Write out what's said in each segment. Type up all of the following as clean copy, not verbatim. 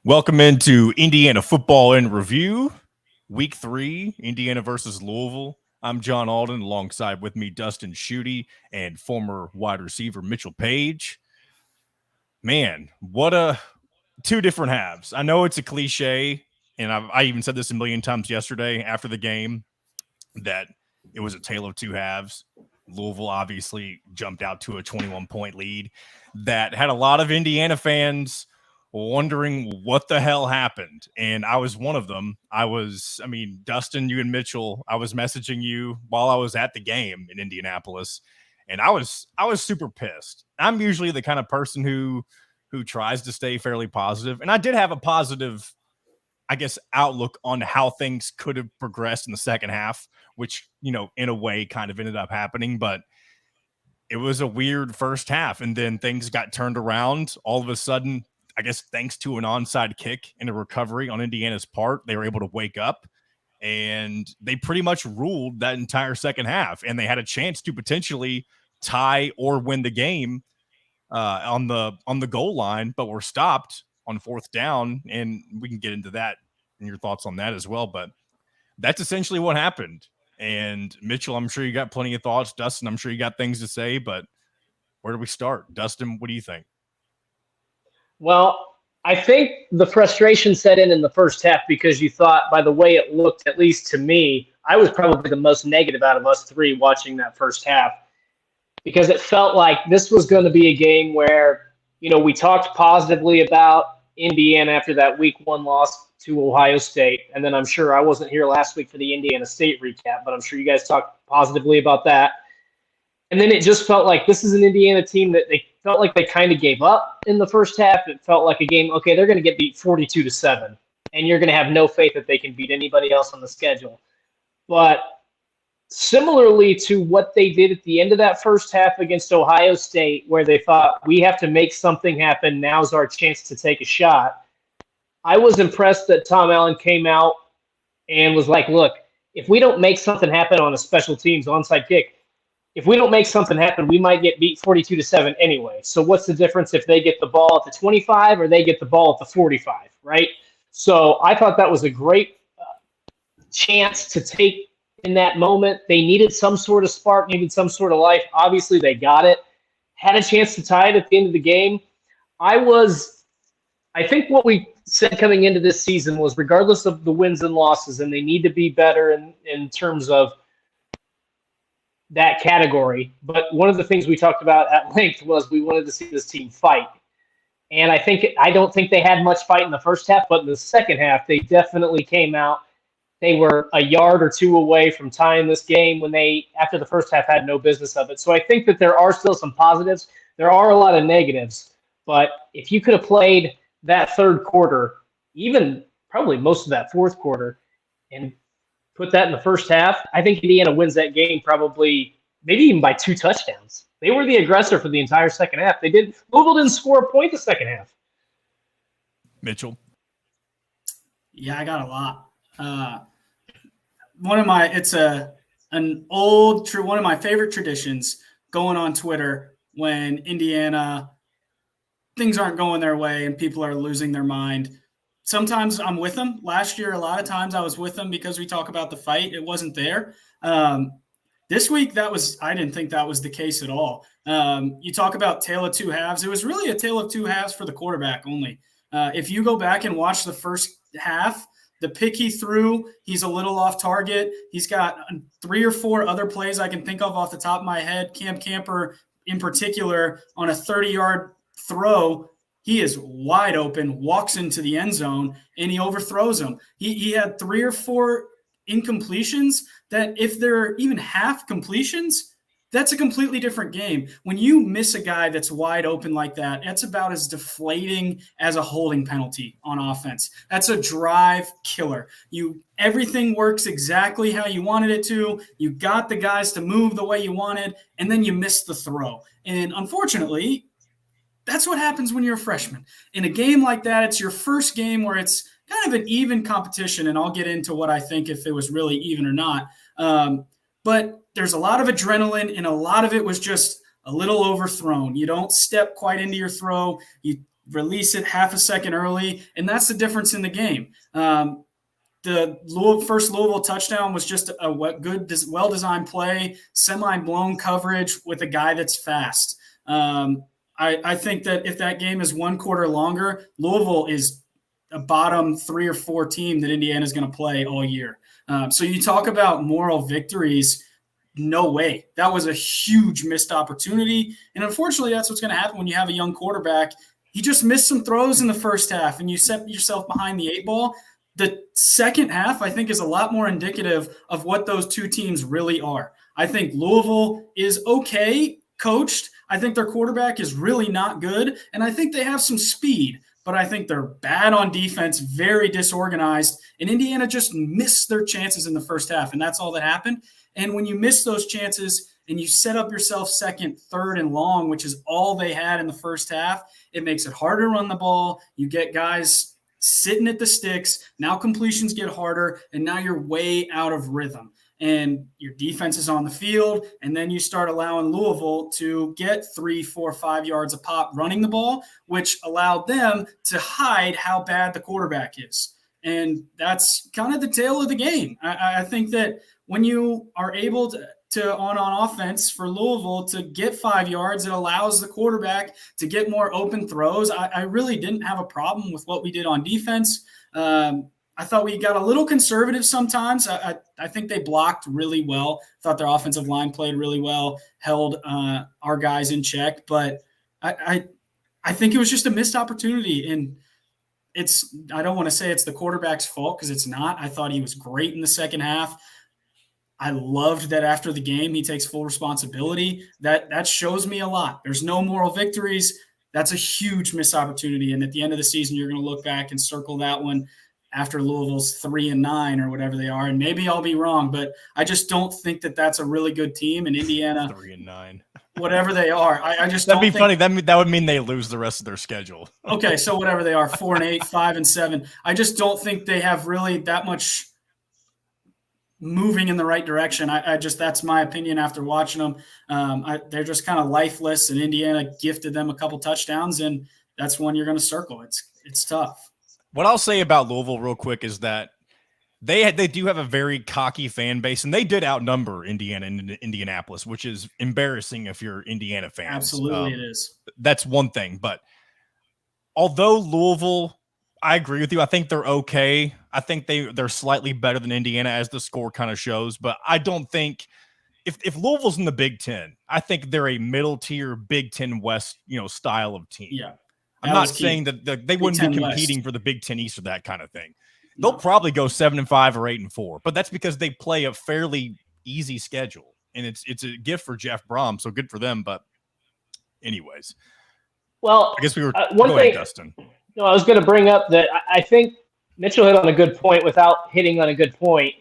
Welcome into Indiana Football in Review, Week 3, Indiana versus Louisville. I'm John Alden, alongside with me Dustin Schutte and former wide receiver Mitchell Paige. Man, two different halves. I know it's a cliche, and I even said this a million times yesterday after the game, that it was a tale of two halves. Louisville obviously jumped out to a 21-point lead that had a lot of Indiana fans wondering what the hell happened. And I was one of them. Dustin, you and Mitchell, I was messaging you while I was at the game in Indianapolis, and I was super pissed. I'm usually the kind of person who tries to stay fairly positive, and I did have a positive, I guess, outlook on how things could have progressed in the second half, which, in a way kind of ended up happening, but it was a weird first half. And then things got turned around all of a sudden, I guess, thanks to an onside kick and a recovery on Indiana's part. They were able to wake up, and they pretty much ruled that entire second half. And they had a chance to potentially tie or win the game on the goal line, but were stopped on fourth down. And we can get into that and your thoughts on that as well. But that's essentially what happened. And Mitchell, I'm sure you got plenty of thoughts. Dustin, I'm sure you got things to say, but where do we start? Dustin, what do you think? Well, I think the frustration set in the first half because you thought, by the way it looked, at least to me, I was probably the most negative out of us three watching that first half, because it felt like this was going to be a game where, we talked positively about Indiana after that week 1 loss to Ohio State. And then I'm sure I wasn't here last week for the Indiana State recap, but I'm sure you guys talked positively about that. And then it just felt like this is an Indiana team that they felt like they kind of gave up in the first half. It felt like a game, okay, they're going to get beat 42-7, and you're going to have no faith that they can beat anybody else on the schedule. But similarly to what they did at the end of that first half against Ohio State, where they thought, we have to make something happen, now's our chance to take a shot, I was impressed that Tom Allen came out and was like, look, if we don't make something happen on a special teams onside kick, if we don't make something happen, we might get beat 42-7 anyway. So what's the difference if they get the ball at the 25 or they get the ball at the 45, right? So I thought that was a great chance to take in that moment. They needed some sort of spark, needed some sort of life. Obviously, they got it. Had a chance to tie it at the end of the game. I think what we said coming into this season was, regardless of the wins and losses, and they need to be better in terms of that category. But one of the things we talked about at length was we wanted to see this team fight. And I don't think they had much fight in the first half, but in the second half, they definitely came out. They were a yard or two away from tying this game when they, after the first half, had no business of it. So I think that there are still some positives. There are a lot of negatives. But if you could have played that third quarter, even probably most of that fourth quarter, and put that in the first half, I think Indiana wins that game probably, maybe even by 2 touchdowns. They were the aggressor for the entire second half. Louisville didn't score a point the second half. Mitchell? Yeah, I got a lot. One of my favorite traditions, going on Twitter when Indiana, things aren't going their way and people are losing their mind. Sometimes I'm with them. Last year, a lot of times I was with them because we talk about the fight. It wasn't there. This week, I didn't think that was the case at all. You talk about tale of two halves. It was really a tale of two halves for the quarterback only. If you go back and watch the first half, the pick he threw, he's a little off target. He's got 3 or 4 other plays I can think of off the top of my head. Cam Camper, in particular, on a 30-yard throw, he is wide open, walks into the end zone, and he overthrows him. He had 3 or 4 incompletions that, if they're even half completions, that's a completely different game. When you miss a guy that's wide open like that, that's about as deflating as a holding penalty on offense. That's a drive killer. Everything works exactly how you wanted it to. You got the guys to move the way you wanted, and then you miss the throw. And unfortunately, that's what happens when you're a freshman. In a game like that, it's your first game where it's kind of an even competition, and I'll get into what I think if it was really even or not. But there's a lot of adrenaline, and a lot of it was just a little overthrown. You don't step quite into your throw. You release it half a second early, and that's the difference in the game. The first Louisville touchdown was just a good, well-designed play, semi-blown coverage with a guy that's fast. I think that if that game is 1 quarter longer, Louisville is a bottom 3 or 4 team that Indiana is going to play all year. So you talk about moral victories. No way. That was a huge missed opportunity. And unfortunately, that's what's going to happen when you have a young quarterback. He just missed some throws in the first half, and you set yourself behind the 8 ball. The second half, I think, is a lot more indicative of what those two teams really are. I think Louisville is okay coached. I think their quarterback is really not good, and I think they have some speed, but I think they're bad on defense, very disorganized, and Indiana just missed their chances in the first half, and that's all that happened. And when you miss those chances and you set up yourself second, third, and long, which is all they had in the first half, it makes it harder to run the ball. You get guys sitting at the sticks. Now completions get harder, and now you're way out of rhythm. And your defense is on the field, and then you start allowing Louisville to get 3, 4, 5 yards a pop running the ball, which allowed them to hide how bad the quarterback is. And that's kind of the tale of the game. I think that when you are able to on offense for Louisville to get 5 yards, it allows the quarterback to get more open throws. I really didn't have a problem with what we did on defense. I thought we got a little conservative sometimes. I think they blocked really well. Thought their offensive line played really well, held our guys in check. But I think it was just a missed opportunity. And I don't want to say it's the quarterback's fault because it's not. I thought he was great in the second half. I loved that after the game, he takes full responsibility. That shows me a lot. There's no moral victories. That's a huge missed opportunity. And at the end of the season, you're going to look back and circle that one after Louisville's 3-9 or whatever they are. And maybe I'll be wrong, but I just don't think that that's a really good team in Indiana. 3-9, whatever they are. I just that'd be funny. That would mean they lose the rest of their schedule. Okay, so whatever they are, 4-8, 5-7. I just don't think they have really that much moving in the right direction. That's my opinion after watching them. They're just kind of lifeless, and Indiana gifted them a couple touchdowns, and that's one you're going to circle. It's tough. What I'll say about Louisville real quick is that they do have a very cocky fan base, and they did outnumber Indiana in Indianapolis, which is embarrassing if you're Indiana fans. Absolutely, it is. That's one thing. But although Louisville, I agree with you. I think they're okay. I think they're slightly better than Indiana as the score kind of shows. But I don't think if Louisville's in the Big Ten, I think they're a middle tier Big Ten West, style of team. Yeah. I'm not saying that they wouldn't be competing for the Big Ten East or that kind of thing. They'll probably go 7-5 or 8-4, but that's because they play a fairly easy schedule, and it's a gift for Jeff Brom. So good for them. But anyways, well, I guess we were one go thing. ahead, Dustin. No, I was going to bring up that I think Mitchell hit on a good point without hitting on a good point,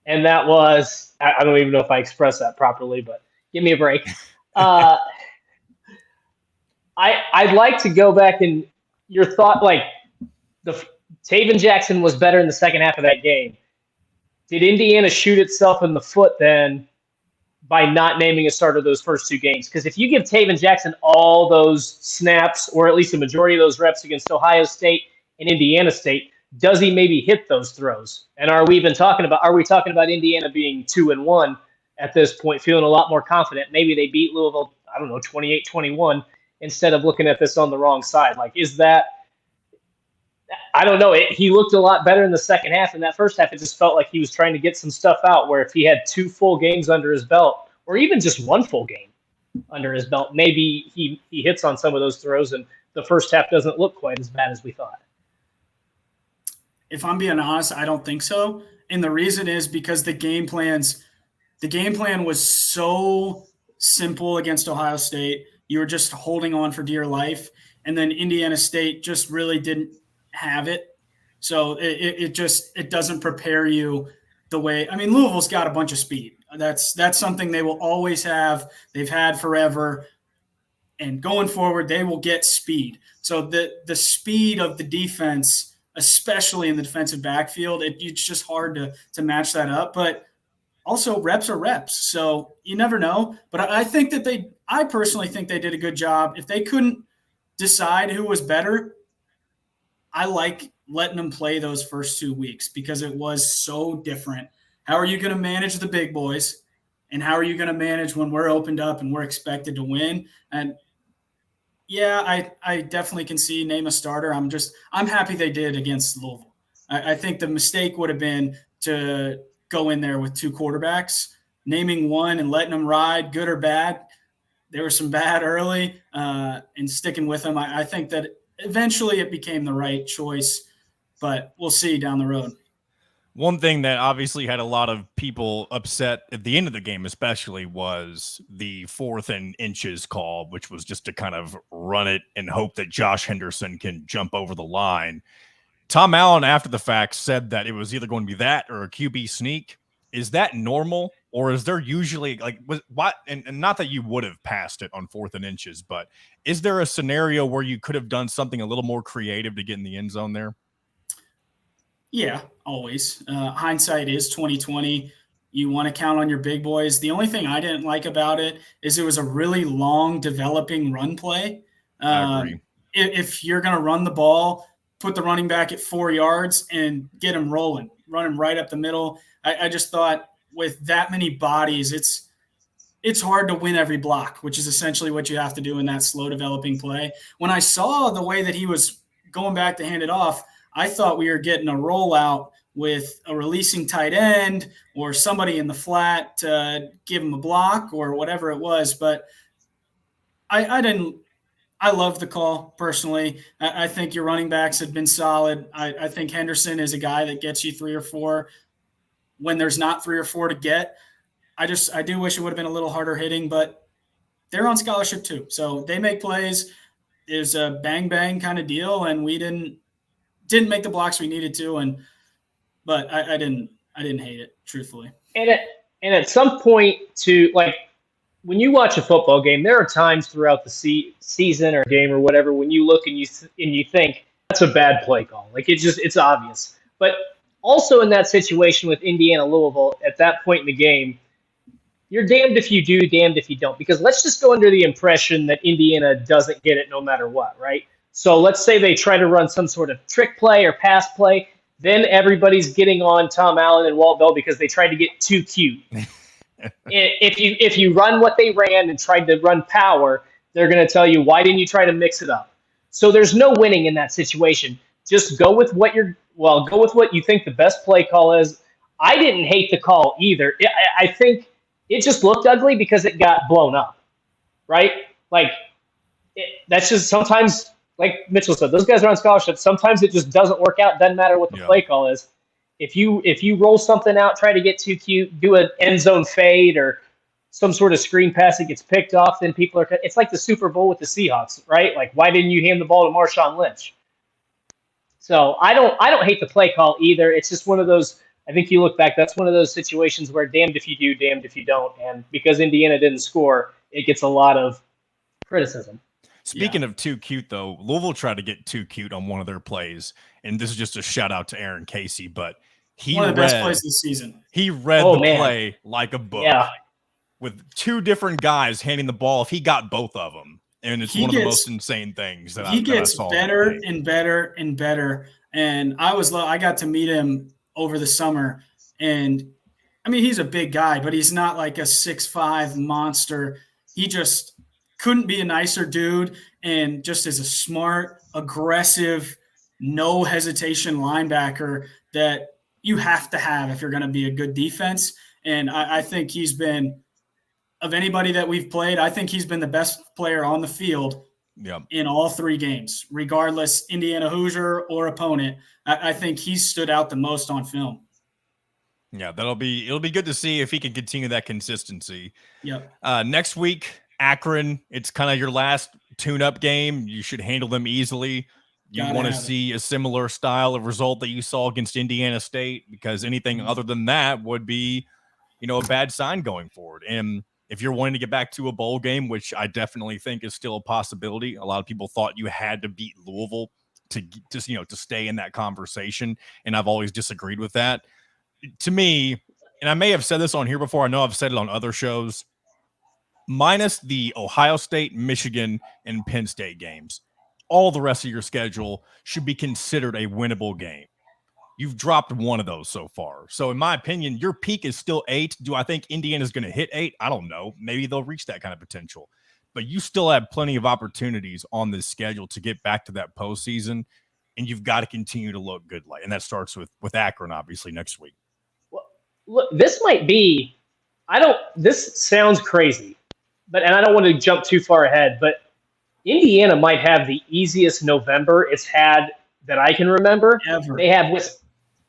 and that was I don't even know if I expressed that properly, but give me a break. I'd like to go back and your thought, like Taven Jackson was better in the second half of that game. Did Indiana shoot itself in the foot then by not naming a starter those first 2 games? Because if you give Taven Jackson all those snaps, or at least a majority of those reps against Ohio State and Indiana State, does he maybe hit those throws? And are we talking about Indiana being 2-1 at this point, feeling a lot more confident? Maybe they beat Louisville, 28-21, instead of looking at this on the wrong side. Like, is that, I don't know. He looked a lot better in the second half. In that first half, it just felt like he was trying to get some stuff out, where if he had 2 full games under his belt, or even just 1 full game under his belt, maybe he hits on some of those throws and the first half doesn't look quite as bad as we thought. If I'm being honest, I don't think so. And the reason is because the game plan was so simple against Ohio State. You were just holding on for dear life. And then Indiana State just really didn't have it. So it doesn't prepare you the way – I mean, Louisville's got a bunch of speed. That's something they will always have. They've had forever. And going forward, they will get speed. So the speed of the defense, especially in the defensive backfield, it's just hard to match that up. But also reps are reps. So you never know. But I personally think they did a good job. If they couldn't decide who was better, I like letting them play those first 2 weeks because it was so different. How are you going to manage the big boys? And how are you going to manage when we're opened up and we're expected to win? And yeah, I definitely can see name a starter. I'm happy they did against Louisville. I think the mistake would have been to go in there with 2 quarterbacks, naming one and letting them ride, good or bad. There was some bad early and sticking with them. I think that eventually it became the right choice, but we'll see down the road. One thing that obviously had a lot of people upset at the end of the game, especially, was the 4th and inches call, which was just to kind of run it and hope that Josh Henderson can jump over the line. Tom Allen, after the fact, said that it was either going to be that or a QB sneak. Is that normal, or is there usually and not that you would have passed it on 4th and inches, but is there a scenario where you could have done something a little more creative to get in the end zone there? Yeah, always. Hindsight is 2020. You want to count on your big boys. The only thing I didn't like about it is it was a really long developing run play. I agree. If you're going to run the ball, put the running back at 4 yards and get him rolling, run him right up the middle. I just thought with that many bodies, it's hard to win every block, which is essentially what you have to do in that slow developing play. When I saw the way that he was going back to hand it off, I thought we were getting a rollout with a releasing tight end or somebody in the flat to give him a block or whatever it was. But I love the call personally. I think your running backs have been solid. I think Henderson is a guy that gets you 3 or 4 when there's not 3 or 4 to get. I do wish it would have been a little harder hitting, but they're on scholarship too. So they make plays. It's a bang, bang kind of deal. And we didn't make the blocks we needed to, but I didn't hate it, truthfully. And at some point, to like when you watch a football game, there are times throughout the season or game or whatever when you look and you think that's a bad play call. Like it's obvious. But also in that situation with Indiana Louisville at that point in the game, you're damned if you do, damned if you don't. Because let's just go under the impression that Indiana doesn't get it no matter what, right? So let's say they try to run some sort of trick play or pass play. Then everybody's getting on Tom Allen and Walt Bell because they tried to get too cute. If you run what they ran and tried to run power, they're going to tell you, why didn't you try to mix it up? So there's no winning in that situation. Just go with what you think the best play call is. I didn't hate the call either. I think it just looked ugly because it got blown up, right? That's just sometimes. Like Mitchell said, those guys are on scholarship. Sometimes it just doesn't work out. Doesn't matter what the play call is. If you roll something out, try to get too cute, do an end zone fade or some sort of screen pass that gets picked off, then people are. It's like the Super Bowl with the Seahawks, right? Like, why didn't you hand the ball to Marshawn Lynch? So I don't hate the play call either. It's just one of those. I think you look back, that's one of those situations where damned if you do, damned if you don't. And because Indiana didn't score, it gets a lot of criticism. Speaking of too cute, though, Louisville tried to get too cute on one of their plays, and this is just a shout out to Aaron Casey, but one of the best plays of the season. He read play like a book, with 2 different guys handing the ball. If he got both of them, and it's one of the most insane things that he gets better and better and better. And I got to meet him over the summer, and I mean he's a big guy, but he's not like a 6'5" monster. He just couldn't be a nicer dude, and just as a smart, aggressive, no hesitation linebacker that you have to have if you're going to be a good defense. And I think he's been, of anybody that we've played, I think he's been the best player on the field in all 3 games, regardless Indiana Hoosier or opponent. I think he's stood out the most on film. Yeah, it'll be good to see if he can continue that consistency. Yep. Next week, Akron, it's kind of your last tune-up game. You should handle them easily. You want to see a similar style of result that you saw against Indiana State, because anything other than that would be, a bad sign going forward. And if you're wanting to get back to a bowl game, which I definitely think is still a possibility, a lot of people thought you had to beat Louisville to stay in that conversation, and I've always disagreed with that. To me, and I may have said this on here before, I know I've said it on other shows, minus the Ohio State, Michigan, and Penn State games, all the rest of your schedule should be considered a winnable game. You've dropped one of those so far. So in my opinion, your peak is still 8. Do I think Indiana's going to hit 8? I don't know. Maybe they'll reach that kind of potential. But you still have plenty of opportunities on this schedule to get back to that postseason, and you've got to continue to look good. And that starts with Akron, obviously, next week. Well, look, this might be this sounds crazy, and I don't want to jump too far ahead, but Indiana might have the easiest November it's had that I can remember. Ever.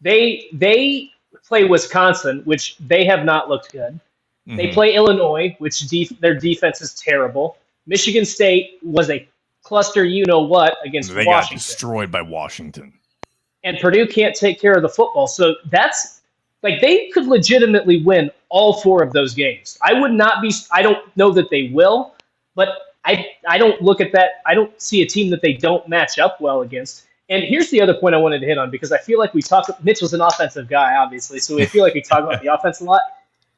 They play Wisconsin, which they have not looked good. Mm-hmm. They play Illinois, which their defense is terrible. Michigan State was a cluster you-know-what against Washington. They got destroyed by Washington. And Purdue can't take care of the football. So that's like they could legitimately win all 4 of those games. I don't know that they will, but I don't look at that. I don't see a team that they don't match up well against. And here's the other point I wanted to hit on, because I feel like Mitchell's an offensive guy, obviously, so I feel like we talk about the offense a lot.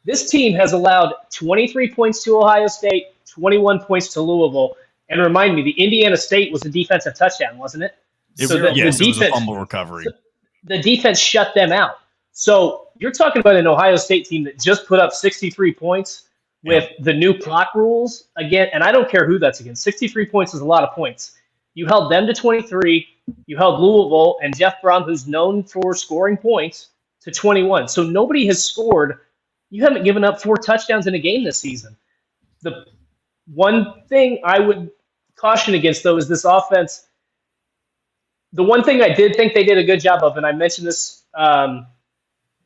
This team has allowed 23 points to Ohio State, 21 points to Louisville. And remind me, the Indiana State was a defensive touchdown, wasn't it? Yes, it was a fumble recovery. The defense shut them out. So you're talking about an Ohio State team that just put up 63 points with the new clock rules again, and I don't care who that's against. 63 points is a lot of points. You held them to 23. You held Louisville and Jeff Brom, who's known for scoring points, to 21. So nobody has scored. You haven't given up 4 touchdowns in a game this season. The one thing I would caution against, though, is this offense. The one thing I did think they did a good job of, and I mentioned this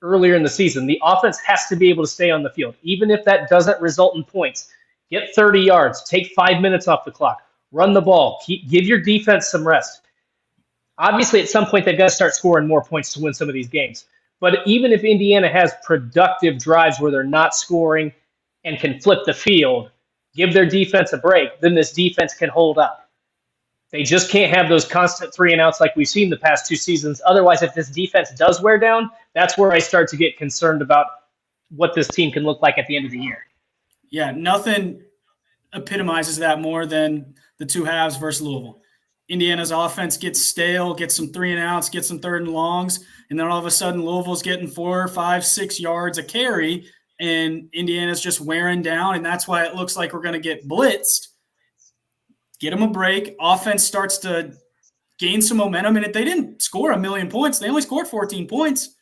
earlier in the season, the offense has to be able to stay on the field, even if that doesn't result in points. Get 30 yards, take 5 minutes off the clock, run the ball, give your defense some rest. Obviously, at some point, they've got to start scoring more points to win some of these games. But even if Indiana has productive drives where they're not scoring and can flip the field, give their defense a break, then this defense can hold up. They just can't have those constant 3-and-outs like we've seen the past 2 seasons. Otherwise, if this defense does wear down, that's where I start to get concerned about what this team can look like at the end of the year. Yeah, nothing epitomizes that more than the 2 halves versus Louisville. Indiana's offense gets stale, gets some 3-and-outs, gets some 3rd and longs, and then all of a sudden Louisville's getting 4, 5, 6 yards a carry, and Indiana's just wearing down, and that's why it looks like we're going to get blitzed. Get them a break. Offense starts to gain some momentum, and if they didn't score 1 million points, they only scored 14 points.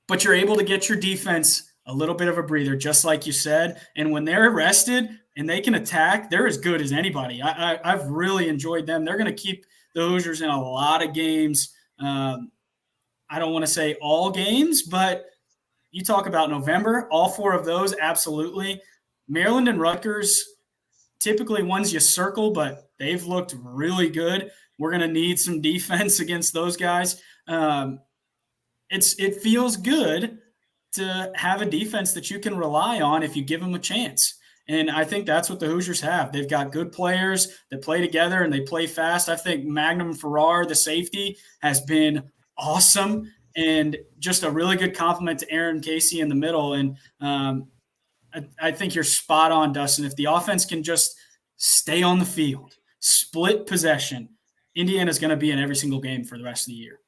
But you're able to get your defense a little bit of a breather, just like you said. And when they're rested and they can attack, they're as good as anybody. I've really enjoyed them. They're going to keep the Hoosiers in a lot of games. I don't want to say all games, but you talk about November, all 4 of those, absolutely. Maryland and Rutgers, typically ones you circle, but they've looked really good. We're going to need some defense against those guys. It feels good to have a defense that you can rely on if you give them a chance. And I think that's what the Hoosiers have. They've got good players that play together and they play fast. I think Magnum Farrar, the safety, has been awesome and just a really good compliment to Aaron Casey in the middle. And I think you're spot on, Dustin. If the offense can just stay on the field, split possession, Indiana's going to be in every single game for the rest of the year.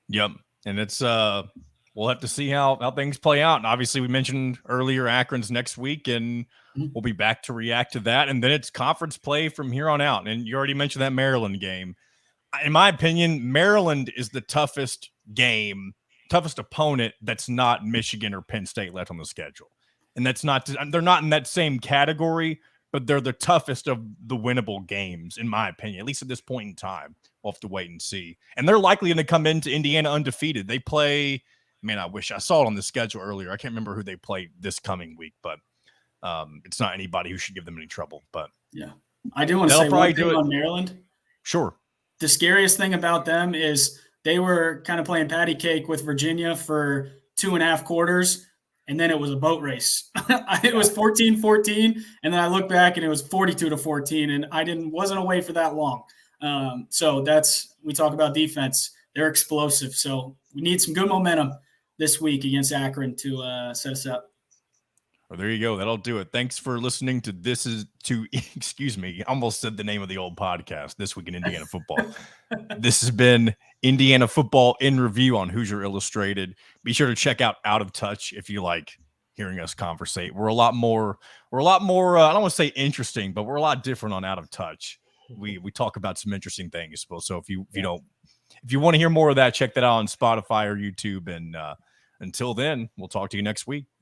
Yep. And it's we'll have to see how things play out. And obviously we mentioned earlier Akron's next week, and we'll be back to react to that. And then it's conference play from here on out. And you already mentioned that Maryland game. In my opinion, Maryland is the toughest opponent that's not Michigan or Penn State left on the schedule. And they're not in that same category, but they're the toughest of the winnable games, in my opinion, at least at this point in time. We'll have to wait and see. And they're likely going to come into Indiana undefeated. They play, I wish I saw it on the schedule earlier. I can't remember who they play this coming week, but it's not anybody who should give them any trouble. But yeah, I do want to say one thing on Maryland. Sure. The scariest thing about them is they were kind of playing patty cake with Virginia for 2.5 quarters. And then it was a boat race. It was 14-14, and then I looked back and it was 42-14, and I wasn't away for that long. So we talk about defense. They're explosive. So we need some good momentum this week against Akron to set us up. Well, there you go. That'll do it. Thanks for listening to excuse me, I almost said the name of the old podcast, This Week in Indiana Football. This has been Indiana Football in Review on Hoosier Illustrated. Be sure to check out of Touch if you like hearing us conversate. We're a lot more, I don't want to say interesting, but we're a lot different on Out of Touch. We talk about some interesting things. So if you want to hear more of that, check that out on Spotify or YouTube. And until then, we'll talk to you next week.